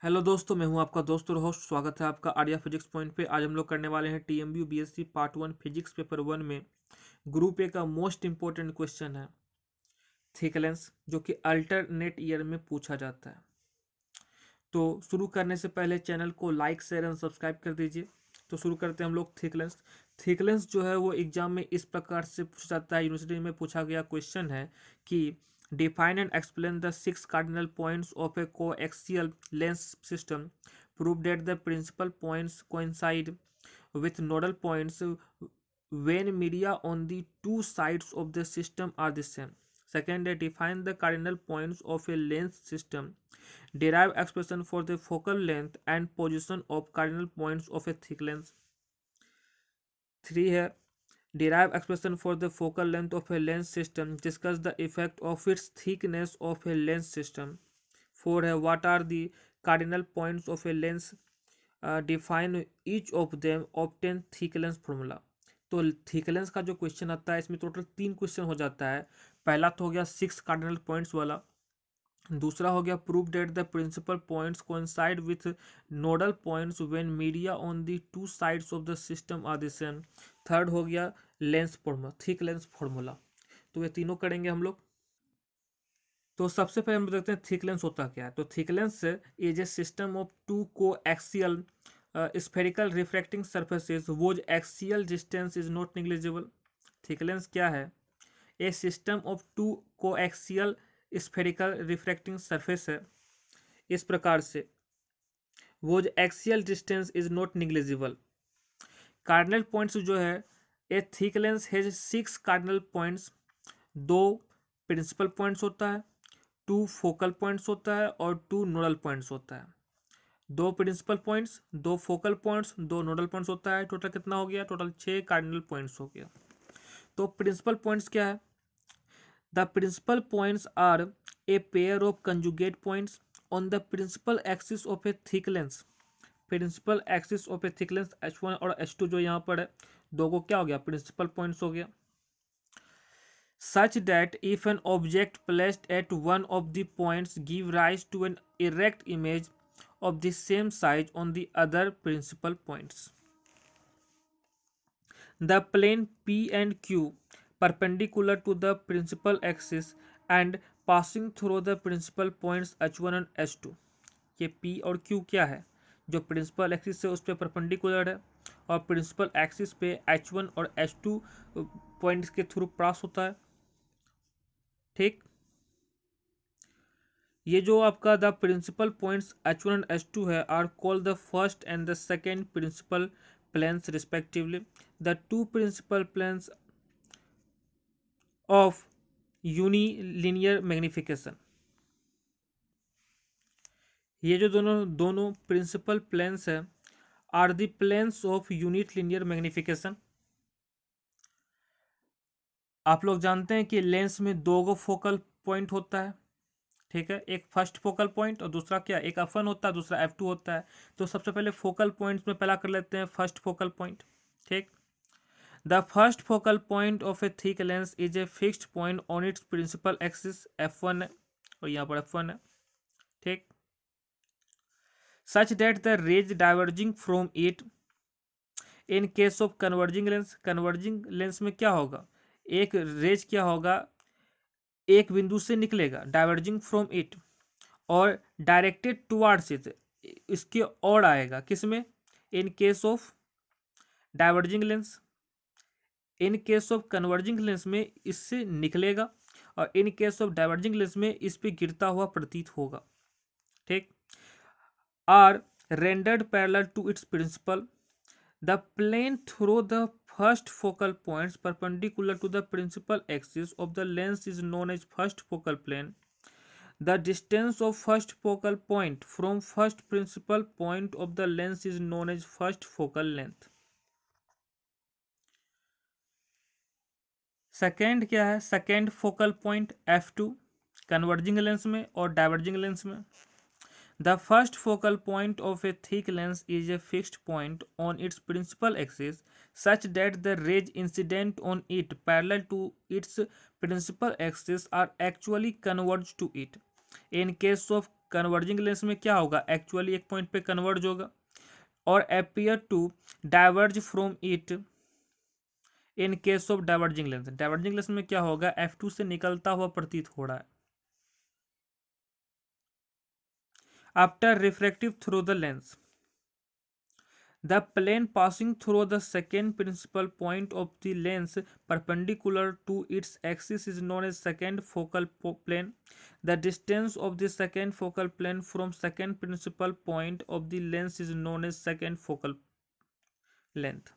Hello दोस्तों, मैं हूं आपका दोस्त और होस्ट। स्वागत है आपका आर्या फिजिक्स पॉइंट पे। आज हम लोग करने वाले हैं TMU BSc part 1 physics paper 1 में ग्रुप ए का मोस्ट इंपॉर्टेंट क्वेश्चन है थिक लेंस, जो कि अल्टरनेट ईयर में पूछा जाता है। तो शुरू करने से पहले चैनल को लाइक शेयर एंड सब्सक्राइब कर दीजिए। तो शुरू करते हैं हम लोग थिक लेंस। थिक लेंस जो है वो एग्जाम में इस प्रकार से पूछा जाता है, यूनिवर्सिटी में पूछा गया क्वेश्चन है कि define and explain the 6 cardinal points of a coaxial lens system, prove that the principal points coincide with nodal points when media on the two sides of the system are the same. Second, they define the cardinal points of a length system, derive expression for the focal length and position of cardinal points of a thick lens. 3 है derive expression for the focal length of a lens system, discuss the effect of its thickness of a lens system. 4 है what are the cardinal points of a lens, define each of them, obtain thick lens formula. तो thick lens का जो question आता है इसमें total 3 question हो जाता है। पहला तो हो गया 6 कार्डिनल पॉइंट्स वाला, दूसरा हो गया prove that the principal points coincide with nodal points when media on the two sides of the system are the same. Third हो गया lens formula, thick lens formula. तो ये तीनों करेंगे हम लोग। तो सबसे पहले हम देखते हैं थिक लेंस होता क्या है। तो thick lens is a system of two coaxial spherical refracting surfaces whose axial distance is not negligible. Thick lens क्या है? A system of two coaxial spherical refracting surface है इस प्रकार से, whose axial distance is not negligible. Cardinal points जो है, a thick lens has 6 cardinal points. 2 principal points होता है, 2 फोकल पॉइंट्स होता है और 2 नोडल पॉइंट्स होता है। 2 principal points, 2 focal points, 2 nodal points होता है। टोटल कितना हो गया? टोटल 6 कार्डिनल पॉइंट्स हो गया। तो प्रिंसिपल पॉइंट्स क्या है? The principal points are a pair of conjugate points on the principal axis of a thick lens. Principal axis of a thick lens H1 और H2 जो यहाँ पर है, दो को क्या हो गया? प्रिंसिपल पॉइंट्स हो गया। Such that if an object placed at one of the points give rise to an erect image of the same size on the other principal points. The plane P and Q perpendicular to the principal axis and passing through the principal points H1 and H2. ये P और Q क्या है? जो principal axis है उस पर perpendicular है और प्रिंसिपल एक्सिस पे H1 और H2 पॉइंट्स के थ्रू पास होता है। ठीक, ये जो आपका the principal points H1 and H2 है are called the first and the second principal planes respectively. The two principal planes of unit linear magnification. ये जो दोनों दोनों प्रिंसिपल प्लेन्स है are the planes of unit linear magnification. आप लोग जानते हैं कि लेंस में 2 फोकल पॉइंट होता है, ठीक है। एक फर्स्ट फोकल पॉइंट और दूसरा क्या? एक F1 होता है, दूसरा F2 होता है। तो सबसे पहले फोकल पॉइंट्स में पहला कर लेते हैं फर्स्ट फोकल पॉइंट। ठीक, the first focal point of a thick lens is a fixed point on its principal axis F1 है और यहाँ पर F1 है। ठीक, such that the rays diverging from it in case of converging lens. Converging lens में क्या होगा? एक रेज क्या होगा? एक बिंदु से निकलेगा, डाइवर्जिंग फ्रॉम इट, और डायरेक्टेड टुवार्ड्स इट, इसके और आएगा। किसमें? In case of diverging lens. In case of converging lens में इससे निकलेगा और in case of diverging lens में इस पे गिरता हुआ प्रतीत होगा। ठीक, are rendered parallel to its principal. The plane through the first focal points perpendicular to the principal axis of the lens is known as first focal plane. The distance of first focal point from first principal point of the lens is known as first focal length. Second क्या है? Second focal point F2 converging lens में और diverging lens में। The first focal point of a thick lens is a fixed point on its principal axis such that the rays incident on it parallel to its principal axis are actually converged to it. In case of converging lens में क्या होगा, actually एक point पे converge होगा और appear to diverge from it in case of diverging lens. Diverging lens में क्या होगा, F2 से निकलता हुआ प्रतीत हो रहा है। After refractive through the lens, the plane passing through the second principal point of the lens perpendicular to its axis is known as second focal plane. The distance of the second focal plane from second principal point of the lens is known as second focal length.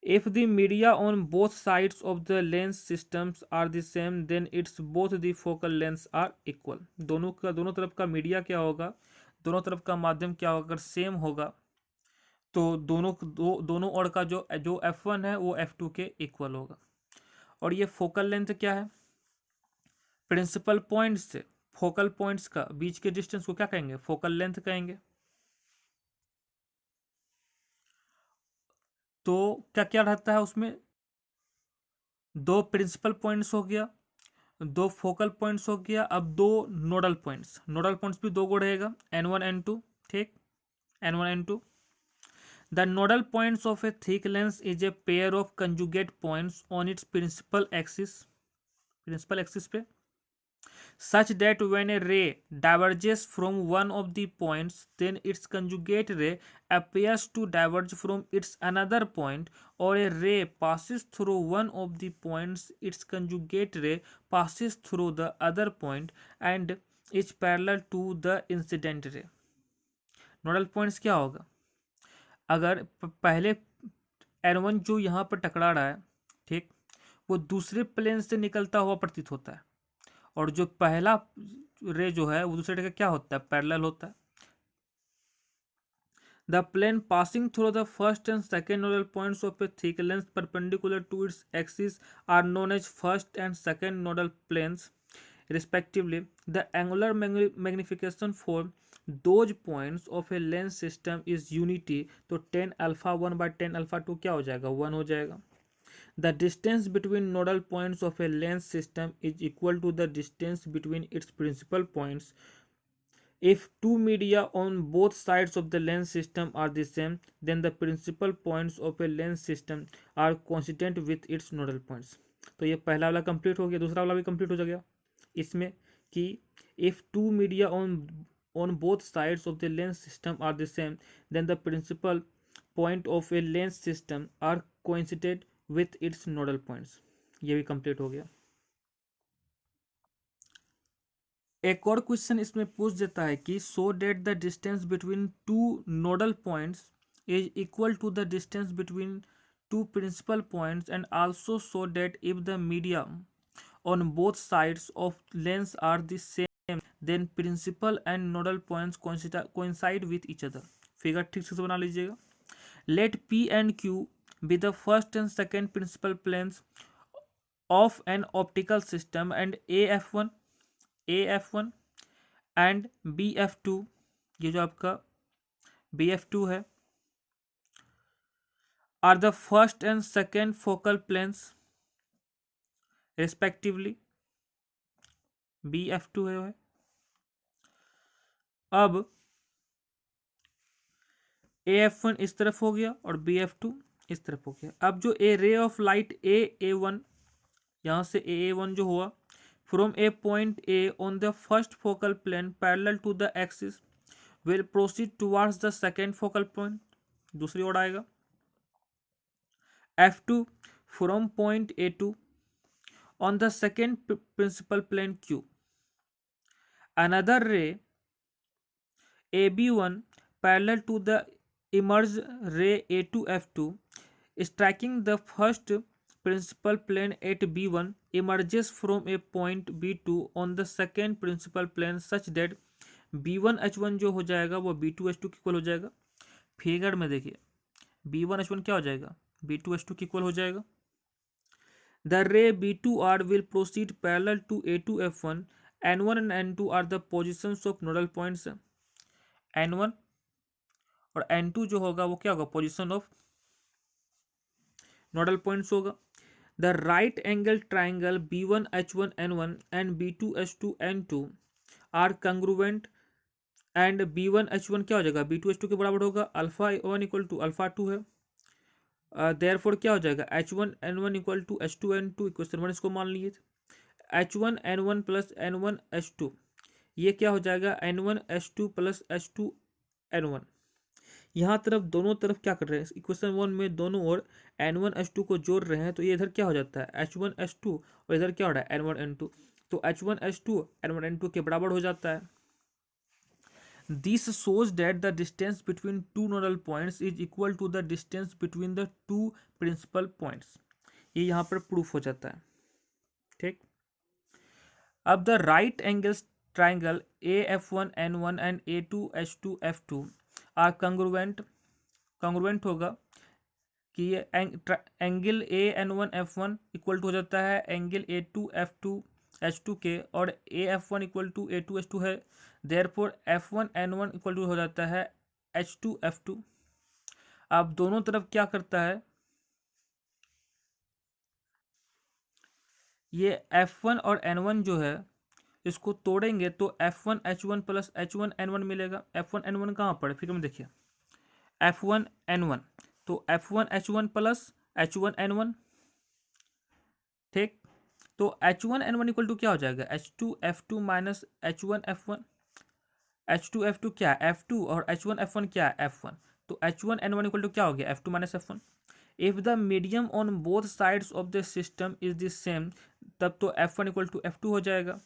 If the media on both sides of the lens systems are the same, then its both the focal lengths are equal. दोनों तरफ का media क्या होगा, दोनों तरफ का माध्यम क्या होगा, अगर सेम होगा तो दोनों ओर का जो F1 है वो F2 के इक्वल होगा। और ये फोकल लेंथ क्या है, प्रिंसिपल पॉइंट से फोकल पॉइंट्स का बीच के डिस्टेंस को क्या कहेंगे, फोकल लेंथ कहेंगे। तो क्या क्या रहता है उसमें, दो प्रिंसिपल पॉइंट्स हो गया, दो फोकल पॉइंट्स हो गया, अब दो नोडल पॉइंट्स भी दो गो रहेगा, N1 N2, ठीक, N1 N2। The nodal points of a thick lens is a pair of conjugate points on its principal axis पे, such that when a ray diverges from one of the points, then its conjugate ray appears to diverge from its another point, or a ray passes through one of the points, its conjugate ray passes through the other point and is parallel to the incident ray। Nodal points क्या होगा, अगर पहले N1 जो यहाँ पर टकरा रहा है, ठीक, वो दूसरे प्लेन से निकलता हुआ प्रतीत होता है, और जो पहला रे जो है वो दूसरे का क्या होता है, पैरेलल होता है। The plane passing through the first and second nodal points of a thick lens perpendicular to its axis are known as first and second nodal planes respectively. The angular magnification for those points of a lens system is unity, तो tan alpha 1 by tan alpha 2 क्या हो जाएगा, 1 हो जाएगा। The distance between nodal points of a lens system is equal to the distance between its principal points. If two media on both sides of the lens system are the same, then the principal points of a lens system are consistent with its nodal points। तो ये पहला वाला complete हो गया, दूसरा वाला भी complete हो गया इसमें कि if two media on both sides of the lens system are the same, then the principal point of a lens system are coincident with its nodal points। ये भी कंप्लीट हो गया। एक और क्वेश्चन इसमें पूछ देता है कि so that the distance between two nodal points is equal to the distance between two principal points and also so that if the media on both sides of lens are the same, then principal and nodal points coincide with each other. Figure ठीक से बना लीजिएगा। Let P and Q be the first and second principal planes of an optical system and AF1 and BF2, ये जो आपका BF2 है, are the first and second focal planes respectively. BF2 है। अब AF1 इस तरफ हो गया और BF2 इस तरफ हो गया। अब जो ए रे ऑफ लाइट AA1, यहाँ से AA1 जो हुआ from a point A on the first focal plane parallel to the axis will proceed towards the second focal point, दूसरी ओर आएगा। F2 from point A2 on the second principal plane Q, another ray AB1 parallel to the emerged ray A2F2 striking the first principal plane at B1 emerges from a point B2 on the second principal plane such that B1H1 जो हो जाएगा वो B2H2 की equal हो जाएगा। Figure में देखिए B1H1 क्या हो जाएगा, B2H2 की इक्वल हो जाएगा। The ray B2R will proceed parallel to A2F1. N1 and N2 are the positions of nodal points। N1 और N2 जो होगा वो क्या होगा, पोजिशन ऑफ नोडल पॉइंट्स होगा। The right angle triangle B1H1N1 and B2H2N2 are congruent and B1H1 क्या हो जाएगा, B2H2 के बराबर होगा, alpha one equal to alpha two है, देयरफॉर क्या हो जाएगा, H1N1 equal to H2N2 equation 1 इसको मान लिए थे। H1N1 प्लस N1H2 ये क्या हो जाएगा, N1H2 प्लस H2N1। यहाँ तरफ दोनों तरफ क्या कर रहे हैं, इक्वेशन 1 में दोनों ओर N1H2 को जोड़ रहे हैं, तो ये इधर क्या हो जाता है H1H2 और इधर क्या हो रहा है N1N2, तो H1H2 N1N2 के बराबर हो जाता है। This shows that the distance between two nodal points is equal to the distance between the two principal points। ये यहाँ पर प्रूफ हो जाता है, ठीक। अब the right angle triangle AF1N1 and A2H2F2 are congruent होगा कि ये एंगल AN1F1 इक्वल टू हो जाता है एंगल A2F2H2 के, और AF1 इक्वल टू A2H2 है, देयरफॉर F1N1 इक्वल टू हो जाता है H2F2। अब दोनों तरफ क्या करता है, ये F1 और N1 जो है इसको तोड़ेंगे तो F1H1 प्लस H1N1 मिलेगा। F1N1 कहाँ पर है, फिगर में देखिए, F1N1 तो F1H1 प्लस H1N1, ठीक। तो H1N1 इक्वल टू क्या हो जाएगा, H2F2 माइनस H1F1। H2F2 क्या है F2 और H1F1 क्या है F1, तो H1N1 इक्वल टू क्या हो गया F2 minus F1। If the medium on both sides of the system is the same, तब तो F1 इक्वल टू F2 हो जाएगा,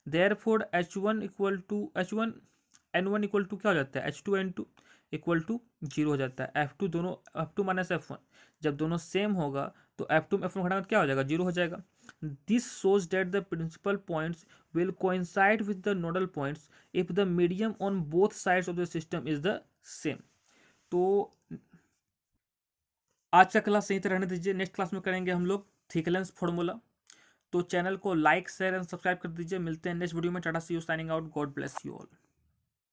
therefore H1 equal to H1N1 equal to क्या हो जाता है H2N2 इक्वल टू 0 हो जाता है। F2 दोनों F2 माइनस F1 जब दोनों सेम होगा तो F2 में F1 घटाकर क्या हो जाएगा 0 हो जाएगा। This shows that the principal points will coincide with the nodal points if the medium on both sides of the system is the same। तो आज का क्लास यहीं तक रहने दीजिए, नेक्स्ट क्लास में करेंगे हम लोग थिकनेस फॉर्मूला। तो चैनल को लाइक शेयर एंड सब्सक्राइब कर दीजिए, मिलते हैं नेक्स्ट वीडियो में। Tata see you, signing out, God bless you all.